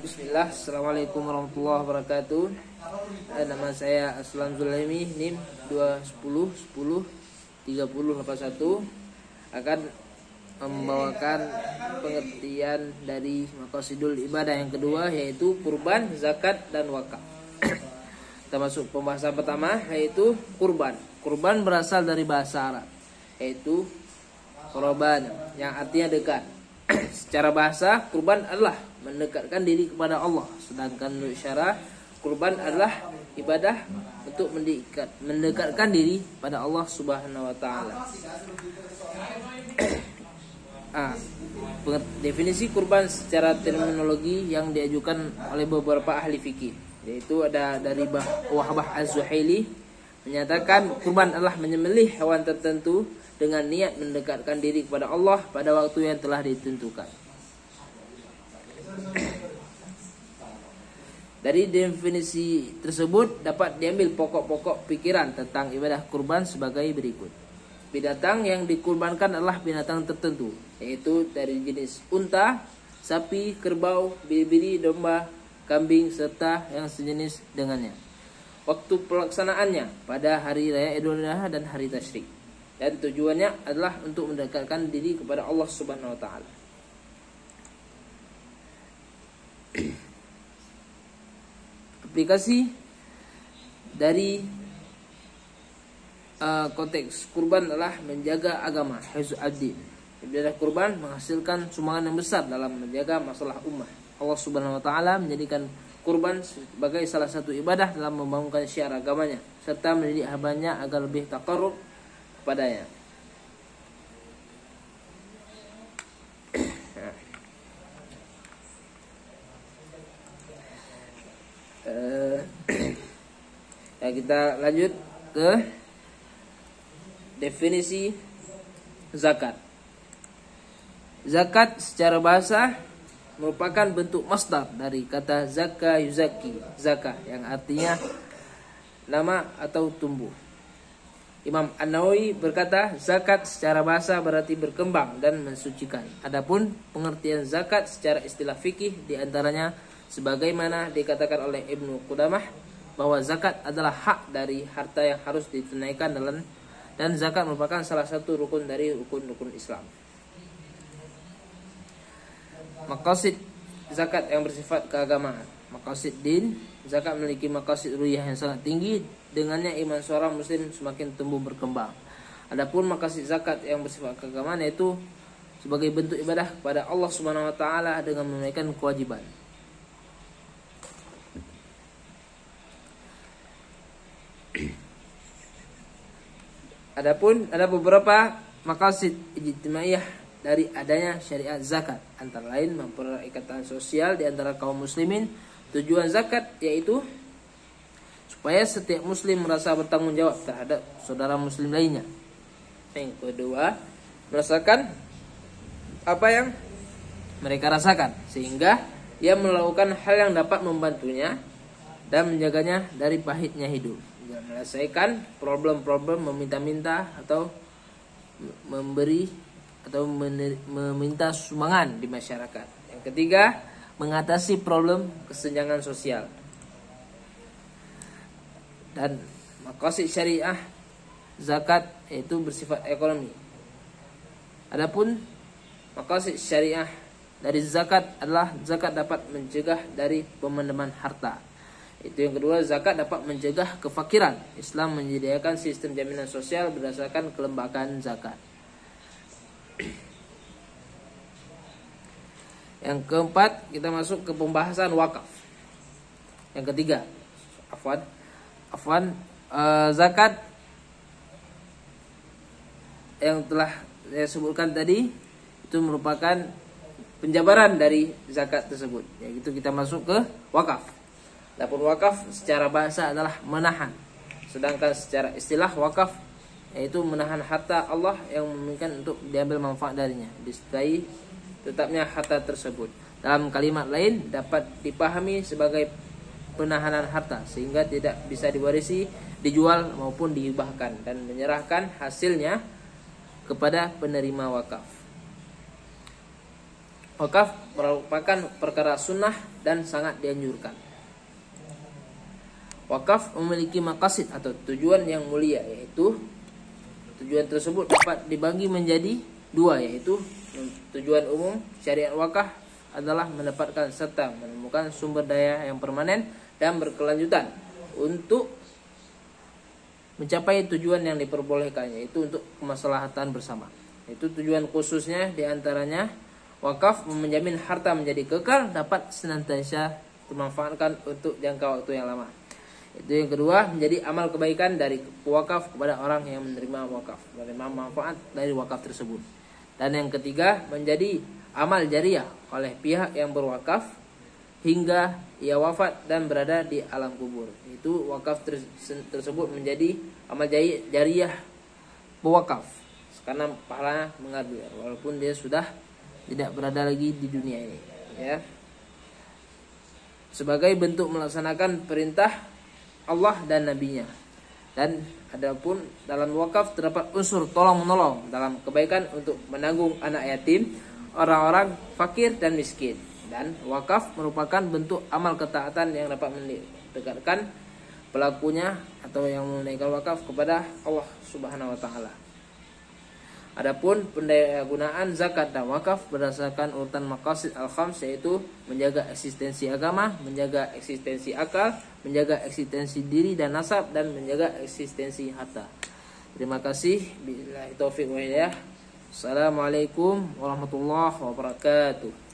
Bismillah, Assalamualaikum warahmatullahi wabarakatuh. Nama saya Aslam Zulaimi, NIM 210103081, akan membawakan pengertian dari maqasidul ibadah yang kedua, yaitu kurban, zakat, dan wakaf. Kita masuk pembahasan pertama, yaitu kurban. Kurban berasal dari bahasa Arab, yaitu qurban, yang artinya dekat. Secara bahasa, kurban adalah mendekatkan diri kepada Allah, sedangkan menurut syara, kurban adalah ibadah untuk mendekatkan diri pada Allah Subhanahu wa taala. Definisi kurban secara terminologi yang diajukan oleh beberapa ahli fikih, yaitu ada dari Wahbah Az-Zuhaili, menyatakan kurban adalah menyembelih hewan tertentu dengan niat mendekatkan diri kepada Allah pada waktu yang telah ditentukan. Dari definisi tersebut dapat diambil pokok-pokok pikiran tentang ibadah kurban sebagai berikut. Binatang yang dikurbankan adalah binatang tertentu, yaitu dari jenis unta, sapi, kerbau, biri-biri, domba, kambing, serta yang sejenis dengannya. Waktu pelaksanaannya pada hari raya Idul Adha dan hari tasyrik, dan tujuannya adalah untuk mendekatkan diri kepada Allah Subhanahu wa taala. Aplikasi dari konteks kurban adalah menjaga agama, hifz ad-din. Ibadah kurban menghasilkan sumbangan yang besar dalam menjaga masalah ummah. Allah Subhanahu wa taala menjadikan kurban sebagai salah satu ibadah dalam membangunkan syiar agamanya, serta mendidik hambanya agar lebih taqarrub kepadanya. Ya, kita lanjut ke definisi zakat. Zakat secara bahasa merupakan bentuk masdar dari kata zaka yuzaki, zakah, yang artinya nama atau tumbuh. Imam An-Nawawi berkata, zakat secara bahasa berarti berkembang dan mensucikan. Adapun pengertian zakat secara istilah fikih diantaranya sebagaimana dikatakan oleh Ibnu Qudamah, bahwa zakat adalah hak dari harta yang harus ditunaikan dan zakat merupakan salah satu rukun dari rukun-rukun Islam. Maqasid zakat yang bersifat keagamaan. Maqasid din, zakat memiliki maqasid ruhiyah yang sangat tinggi, dengannya iman seorang muslim semakin tumbuh berkembang. Adapun maqasid zakat yang bersifat keagamaan, yaitu sebagai bentuk ibadah kepada Allah Subhanahu wa taala dengan menunaikan kewajiban. Adapun ada beberapa maqasid ijtimaiyah dari adanya syariat zakat, antara lain mempererat ikatan sosial di antara kaum muslimin. Tujuan zakat yaitu supaya setiap muslim merasa bertanggung jawab terhadap saudara muslim lainnya. Yang kedua, merasakan apa yang mereka rasakan, sehingga ia melakukan hal yang dapat membantunya dan menjaganya dari pahitnya hidup, menyelesaikan problem-problem meminta-minta atau memberi atau meminta sumbangan di masyarakat. Yang ketiga, mengatasi problem kesenjangan sosial. Dan maqasid syariah zakat yaitu bersifat ekonomi. Adapun maqasid syariah dari zakat adalah zakat dapat mencegah dari pemindaman harta. Itu yang kedua, zakat dapat mencegah kefakiran. Islam menyediakan sistem jaminan sosial berdasarkan kelembagaan zakat. Yang keempat, kita masuk ke pembahasan wakaf. Yang ketiga, zakat yang telah saya sebutkan tadi itu merupakan penjabaran dari zakat tersebut. Yaitu kita masuk ke wakaf. Adapun wakaf secara bahasa adalah menahan, sedangkan secara istilah wakaf yaitu menahan harta Allah yang memungkinkan untuk diambil manfaat darinya, disertai tetapnya harta tersebut. Dalam kalimat lain dapat dipahami sebagai penahanan harta sehingga tidak bisa diwarisi, dijual maupun dihibahkan, dan menyerahkan hasilnya kepada penerima wakaf. Wakaf merupakan perkara sunnah dan sangat dianjurkan. Wakaf memiliki maqasid atau tujuan yang mulia, yaitu tujuan tersebut dapat dibagi menjadi dua, yaitu tujuan umum syariat wakaf adalah mendapatkan serta menemukan sumber daya yang permanen dan berkelanjutan untuk mencapai tujuan yang diperbolehkan, yaitu untuk kemaslahatan bersama. Itu tujuan khususnya diantaranya wakaf menjamin harta menjadi kekal, dapat senantiasa dimanfaatkan untuk jangka waktu yang lama. Itu yang kedua, menjadi amal kebaikan dari wakaf kepada orang yang menerima wakaf, menerima manfaat dari wakaf tersebut. Dan yang ketiga, menjadi amal jariah oleh pihak yang berwakaf hingga ia wafat dan berada di alam kubur. Itu wakaf tersebut menjadi amal jariah pewakaf, karena pahalanya mengalir walaupun dia sudah tidak berada lagi di dunia ini, ya. Sebagai bentuk melaksanakan perintah Allah dan Nabi-Nya. Dan adapun dalam wakaf terdapat unsur tolong menolong dalam kebaikan untuk menanggung anak yatim, orang-orang fakir dan miskin. Dan wakaf merupakan bentuk amal ketaatan yang dapat mendekatkan pelakunya atau yang menunaikan wakaf kepada Allah Subhanahu wa taala. Adapun pendayagunaan zakat dan wakaf berdasarkan urutan maqasid al-khams, yaitu menjaga eksistensi agama, menjaga eksistensi akal, menjaga eksistensi diri dan nasab, dan menjaga eksistensi harta. Terima kasih. Billahi taufiq wa hidayah. Assalamualaikum warahmatullahi wabarakatuh.